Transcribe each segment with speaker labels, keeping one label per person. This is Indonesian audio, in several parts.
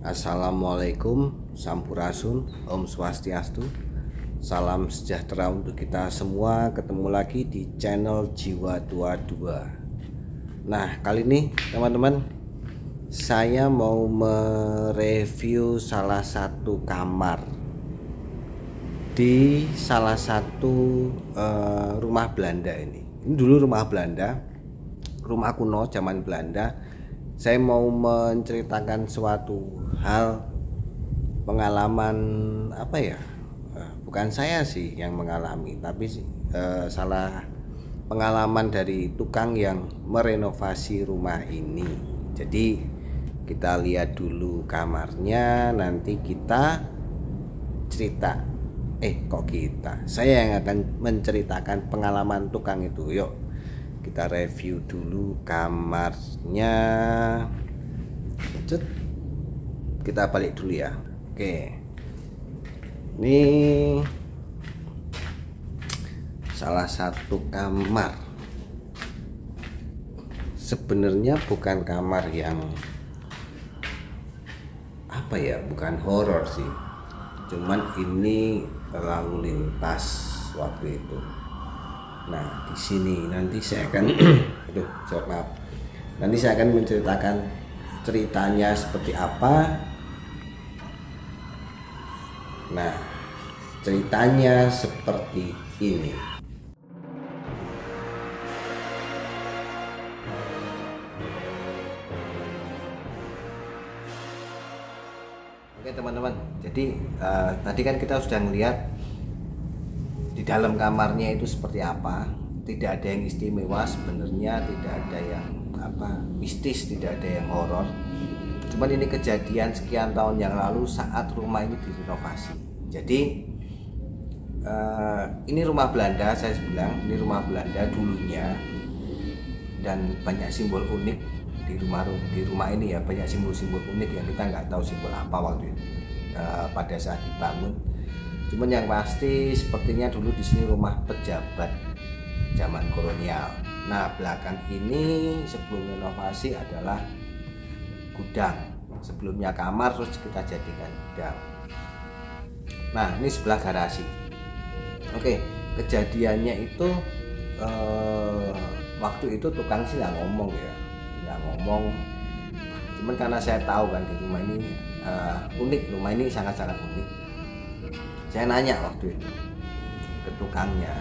Speaker 1: Assalamualaikum, Sampurasun, Om Swastiastu. Salam sejahtera untuk kita semua. Ketemu lagi di channel Jiwa 22. Nah, kali ini teman-teman, saya mau mereview salah satu kamar di salah satu rumah Belanda ini. Ini dulu rumah Belanda, rumah kuno zaman Belanda. Saya mau menceritakan suatu hal, pengalaman bukan saya sih yang mengalami, tapi salah pengalaman dari tukang yang merenovasi rumah ini. Jadi kita lihat dulu kamarnya, nanti kita cerita. Saya yang akan menceritakan pengalaman tukang itu. Yuk kita review dulu kamarnya. Kita balik dulu ya. Oke, ini salah satu kamar. Sebenarnya bukan kamar yang bukan horor sih, cuman ini lalu lintas waktu itu. Nah, di sini nanti saya akan nanti saya akan menceritakan ceritanya seperti apa. Nah, ceritanya seperti ini. Oke teman-teman, jadi tadi kan kita sudah melihat di dalam kamarnya itu seperti apa. Tidak ada yang istimewa sebenarnya, tidak ada yang mistis, tidak ada yang horor. Cuman ini kejadian sekian tahun yang lalu saat rumah ini direnovasi. Jadi ini rumah Belanda, saya bilang ini rumah Belanda dulunya, dan banyak simbol unik di rumah ini ya, banyak simbol-simbol unik yang kita nggak tahu simbol apa waktu itu pada saat dibangun. Cuman yang pasti sepertinya dulu di sini rumah pejabat zaman kolonial. Nah, belakang ini sebelum renovasi adalah gudang. Sebelumnya kamar, terus kita jadikan gudang. Nah, ini sebelah garasi. Oke, kejadiannya itu waktu itu tukang sih nggak ngomong ya, nggak ngomong. Cuman karena saya tahu kan di rumah ini unik, rumah ini sangat-sangat unik. Saya nanya waktu itu ke tukangnya,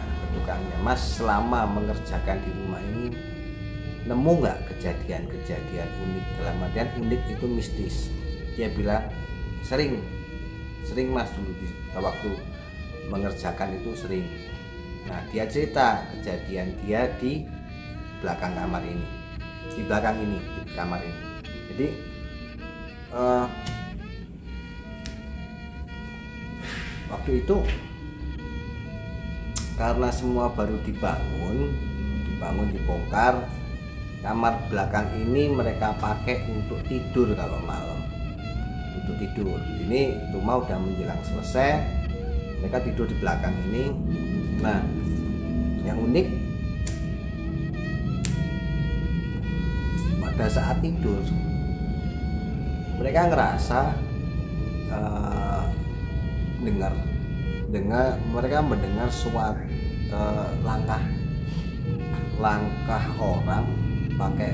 Speaker 1: Mas, selama mengerjakan di rumah ini nemu nggak kejadian-kejadian unik? Dalam artian unik itu mistis. Dia bilang sering Mas, dulu waktu mengerjakan itu sering. Nah, dia cerita kejadian dia di belakang kamar ini, di belakang ini, di kamar ini. Jadi waktu itu karena semua baru dibangun, dibongkar, kamar belakang ini mereka pakai untuk tidur kalau malam, untuk tidur. Ini rumah udah menjelang selesai, mereka tidur di belakang ini. Nah, yang unik, pada saat tidur mereka ngerasa mereka mendengar suatu langkah orang pakai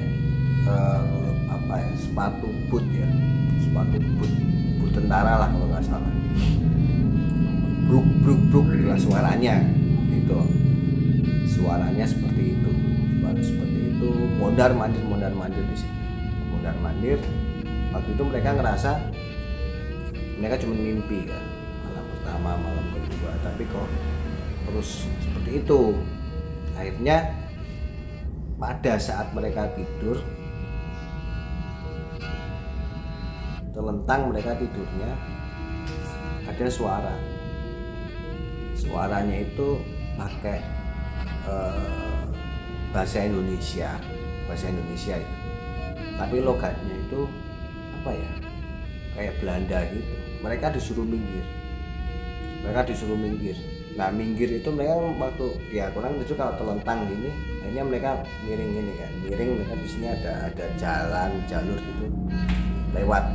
Speaker 1: sepatu boot tentara lah kalau nggak salah. Bruk itulah suaranya, itu suaranya seperti itu, mondar mandir di sini, mondar mandir. Waktu itu mereka ngerasa mereka cuma mimpi kan, malam pertama, malam kedua, tapi kok terus seperti itu. Akhirnya pada saat mereka tidur, terlentang mereka tidurnya, ada suaranya itu pakai bahasa Indonesia itu, tapi logatnya itu kayak Belanda gitu. Mereka disuruh minggir. Nah, minggir itu mereka waktu kurang lucu kalau terlentang gini, akhirnya mereka miring ini kan, mereka di sini ada jalur gitu lewat.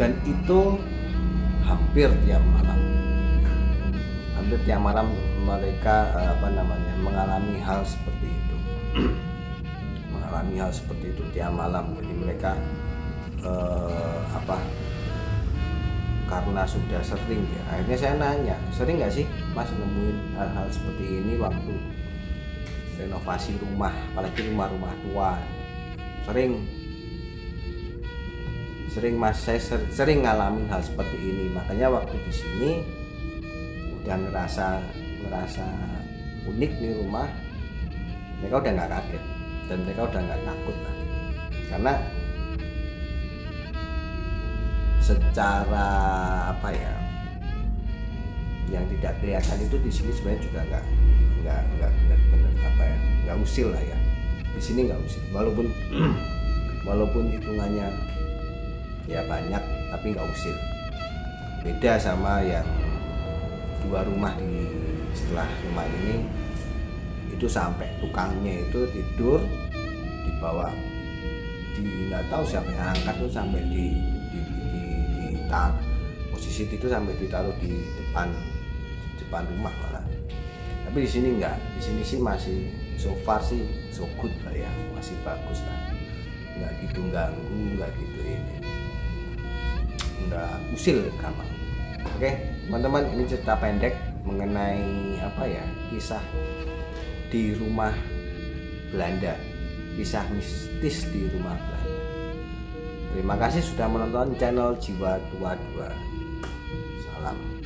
Speaker 1: dan itu hampir tiap malam mereka mengalami hal seperti itu. Mengalami hal seperti itu tiap malam. Jadi mereka karena sudah sering ya, akhirnya saya nanya, sering nggak sih Mas nemuin hal-hal seperti ini waktu renovasi rumah, apalagi rumah-rumah tua? Sering Mas, saya sering ngalamin hal seperti ini. Makanya waktu di sini udah ngerasa unik nih rumah, mereka udah nggak kaget dan mereka udah nggak takut lah, karena secara yang tidak kelihatan itu di sini sebenarnya juga nggak benar-benar nggak usil lah ya. Di sini nggak usil, walaupun hitungannya ya banyak tapi nggak usil. Beda sama yang 2 rumah di setelah rumah ini, itu sampai tukangnya itu tidur di bawah, nggak tahu siapa yang angkat tuh, sampai posisi itu sampai ditaruh di depan rumah malah. Tapi di sini enggak, di sini sih masih so far sih so good lah ya, masih bagus lah, nggak gitu ganggu, nggak gitu ini, nggak usil kamar. Oke teman-teman, ini cerita pendek mengenai kisah di rumah Belanda, kisah mistis di rumah Belanda. Terima kasih sudah menonton channel Jiwa 22. Salam.